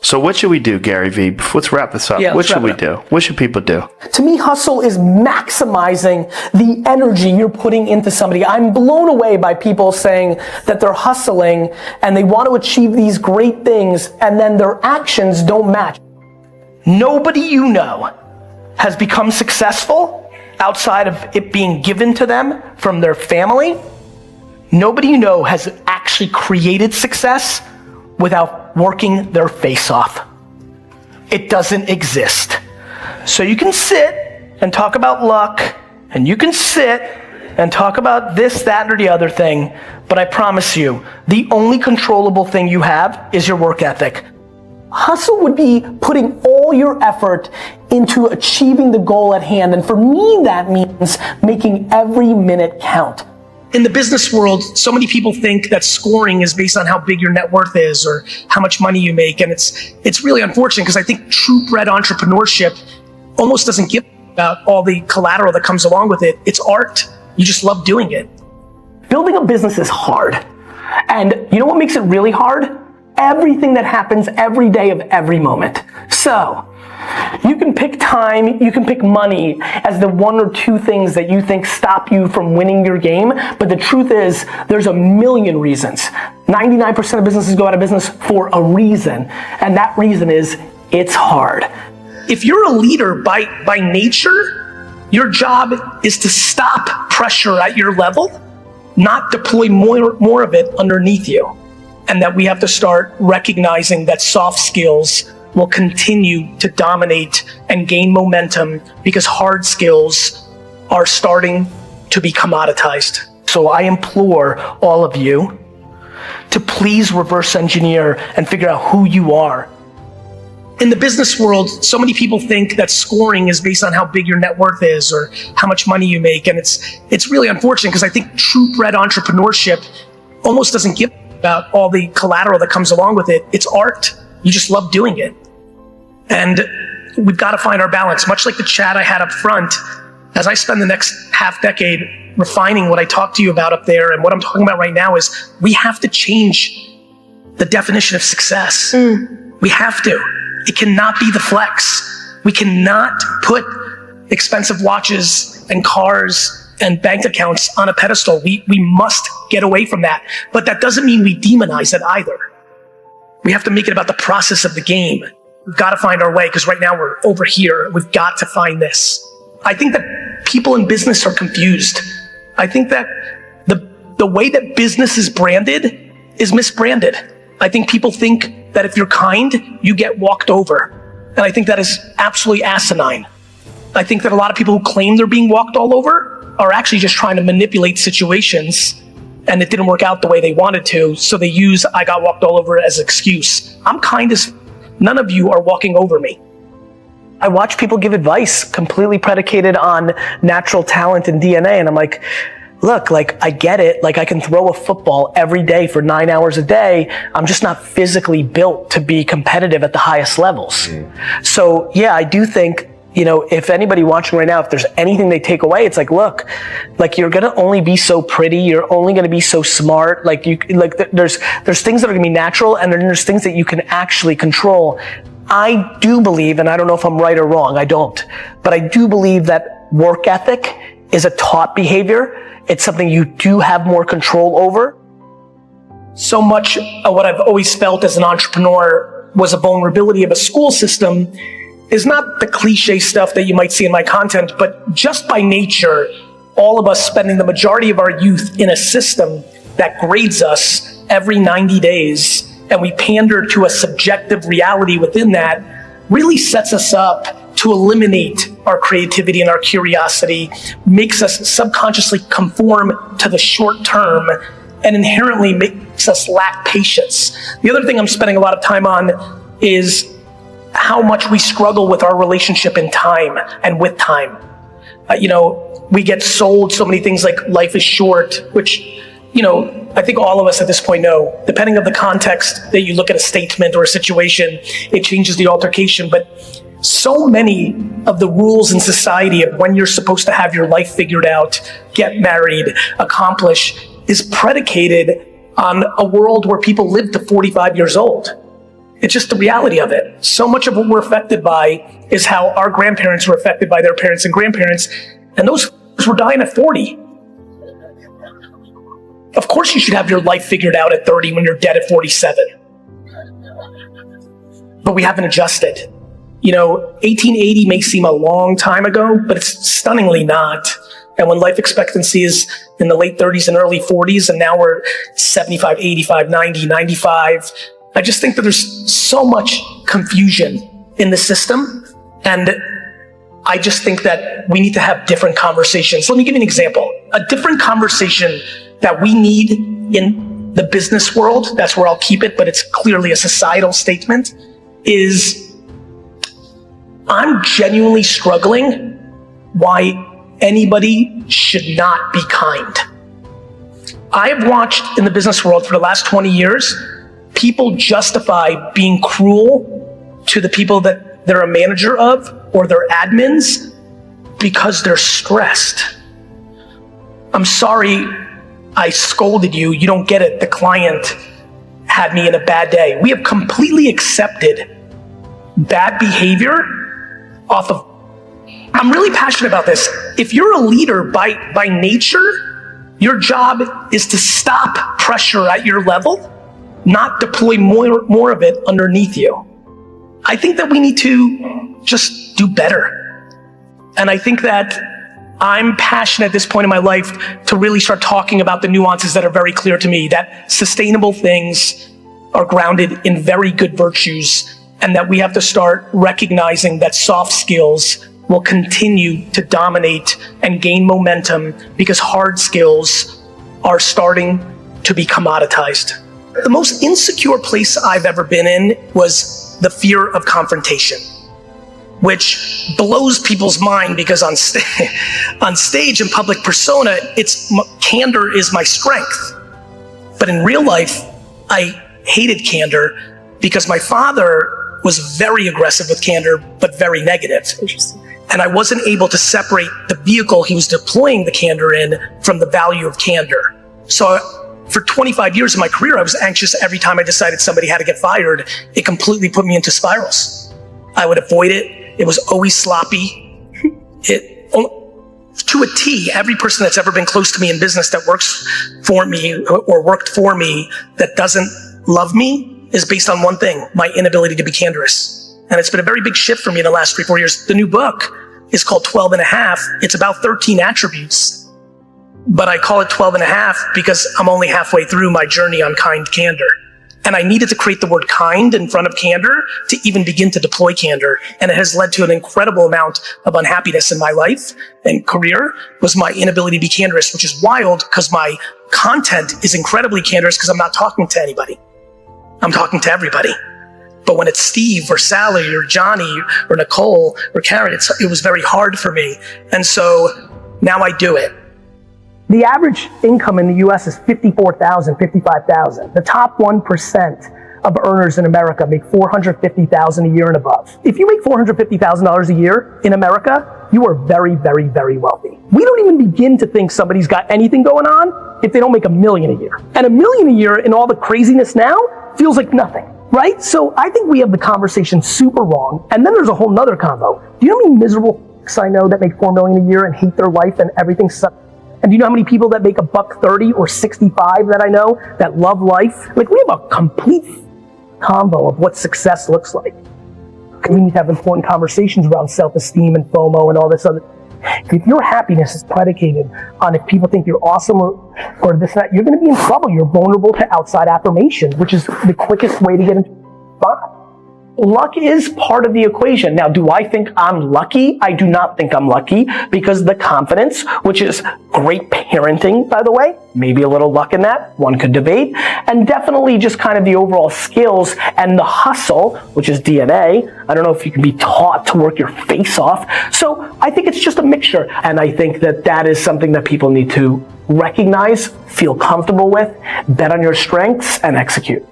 So what should we do, Gary Vee? Let's wrap this up. What should we do? What should people do? To me, hustle is maximizing the energy you're putting into somebody. I'm blown away by people saying that they're hustling and they want to achieve these great things and then their actions don't match. Nobody you know has become successful outside of it being given to them from their family. Nobody you know has actually created success without working their face off. It doesn't exist. So you can sit and talk about luck, and you can sit and talk about this, that, or the other thing, but I promise you, the only controllable thing you have is your work ethic. Hustle would be putting all your effort into achieving the goal at hand, and for me that means making every minute count. In the business world, so many people think that scoring is based on how big your net worth is or how much money you make. And it's really unfortunate because I think true bred entrepreneurship almost doesn't give about all the collateral that comes along with it. It's art. You just love doing it. Building a business is hard. And you know what makes it really hard? Everything that happens every day of every moment. So, you can pick time, you can pick money as the one or two things that you think stop you from winning your game, but the truth is, there's a million reasons. 99% of businesses go out of business for a reason, and that reason is, it's hard. If you're a leader by nature, your job is to stop pressure at your level, not deploy more of it underneath you. And that we have to start recognizing that soft skills will continue to dominate and gain momentum because hard skills are starting to be commoditized. So I implore all of you to please reverse engineer and figure out who you are. In the business world, so many people think that scoring is based on how big your net worth is or how much money you make. And it's really unfortunate because I think true bred entrepreneurship almost doesn't give about all the collateral that comes along with it. It's art. You just love doing it. And we've got to find our balance. Much like the chat I had up front, as I spend the next half decade refining what I talked to you about up there, and what I'm talking about right now is we have to change the definition of success. We have to. It cannot be the flex. We cannot put expensive watches and cars and bank accounts on a pedestal. We must get away from that. But that doesn't mean we demonize it either. We have to make it about the process of the game. We've got to find our way because right now we're over here. We've got to find this. I think that people in business are confused. I think that the way that business is branded is misbranded. I think people think that if you're kind, you get walked over. And I think that is absolutely asinine. I think that a lot of people who claim they're being walked all over are actually just trying to manipulate situations, and it didn't work out the way they wanted to, so they use I got walked all over as an excuse. I'm kind as none of you are walking over me. I watch people give advice completely predicated on natural talent and DNA, and I'm like, look, like I get it, like I can throw a football every day for 9 hours a day, I'm just not physically built to be competitive at the highest levels. So yeah, I do think, you know, if anybody watching right now, if there's anything they take away, it's like, look, like you're gonna only be so pretty, you're only gonna be so smart, like there's things that are gonna be natural, and then there's things that you can actually control. I do believe, and I don't know if I'm right or wrong, I don't, but I do believe that work ethic is a taught behavior. It's something you do have more control over. So much of what I've always felt as an entrepreneur was a vulnerability of a school system is not the cliche stuff that you might see in my content, but just by nature, all of us spending the majority of our youth in a system that grades us every 90 days, and we pander to a subjective reality within that, really sets us up to eliminate our creativity and our curiosity, makes us subconsciously conform to the short term, and inherently makes us lack patience. The other thing I'm spending a lot of time on is how much we struggle with our relationship in time and with time. We get sold so many things like life is short, which, I think all of us at this point know, depending on the context that you look at a statement or a situation, it changes the altercation. But so many of the rules in society of when you're supposed to have your life figured out, get married, accomplish, is predicated on a world where people live to 45 years old. It's just the reality of it. So much of what we're affected by is how our grandparents were affected by their parents and grandparents, and those were dying at 40. Of course you should have your life figured out at 30 when you're dead at 47. But we haven't adjusted. 1880 may seem a long time ago, but it's stunningly not. And when life expectancy is in the late 30s and early 40s, and now we're 75, 85, 90, 95, I just think that there's so much confusion in the system. And I just think that we need to have different conversations. Let me give you an example. A different conversation that we need in the business world, that's where I'll keep it, but it's clearly a societal statement, is I'm genuinely struggling why anybody should not be kind. I have watched in the business world for the last 20 years, people justify being cruel to the people that they're a manager of or their admins because they're stressed. I'm sorry I scolded you. You don't get it. The client had me in a bad day. We have completely accepted bad behavior off of. I'm really passionate about this. If you're a leader by nature, your job is to stop pressure at your level, not deploy more of it underneath you. I think that we need to just do better. And I think that I'm passionate at this point in my life to really start talking about the nuances that are very clear to me, that sustainable things are grounded in very good virtues, and that we have to start recognizing that soft skills will continue to dominate and gain momentum because hard skills are starting to be commoditized. The most insecure place I've ever been in was the fear of confrontation, which blows people's mind because on stage and public persona, candor is my strength. But in real life, I hated candor because my father was very aggressive with candor, but very negative. And I wasn't able to separate the vehicle he was deploying the candor in from the value of candor. So for 25 years of my career, I was anxious every time I decided somebody had to get fired. It completely put me into spirals. I would avoid it. It was always sloppy. To a T, every person that's ever been close to me in business that works for me or worked for me that doesn't love me is based on one thing, my inability to be candorous. And it's been a very big shift for me in the last 3-4 years. The new book is called 12 and a half. It's about 13 attributes, but I call it 12 and a half because I'm only halfway through my journey on kind candor. And I needed to create the word kind in front of candor to even begin to deploy candor. And it has led to an incredible amount of unhappiness in my life and career was my inability to be candorous, which is wild because my content is incredibly candorous because I'm not talking to anybody. I'm talking to everybody. But when it's Steve or Sally or Johnny or Nicole or Karen, it was very hard for me. And so now I do it. The average income in the US is $54,000, $55,000. The top 1% of earners in America make $450,000 a year and above. If you make $450,000 a year in America, you are very, very, very wealthy. We don't even begin to think somebody's got anything going on if they don't make $1 million a year. And $1 million a year in all the craziness now feels like nothing, right? So I think we have the conversation super wrong. And then there's a whole nother combo. Do you know how many miserable f***s I know that make $4 million a year and hate their life and everything sucks? And do you know how many people that make $130 or 65 that I know that love life? Like, we have a complete combo of what success looks like. We need to have important conversations around self-esteem and FOMO and all this other. If your happiness is predicated on if people think you're awesome or this and that, you're going to be in trouble. You're vulnerable to outside affirmation, which is the quickest way to get into a spot. Luck is part of the equation. Now, do I think I'm lucky? I do not think I'm lucky because the confidence, which is great parenting, by the way, maybe a little luck in that, one could debate, and definitely just kind of the overall skills and the hustle, which is DNA. I don't know if you can be taught to work your face off. So I think it's just a mixture. And I think that that is something that people need to recognize, feel comfortable with, bet on your strengths, and execute.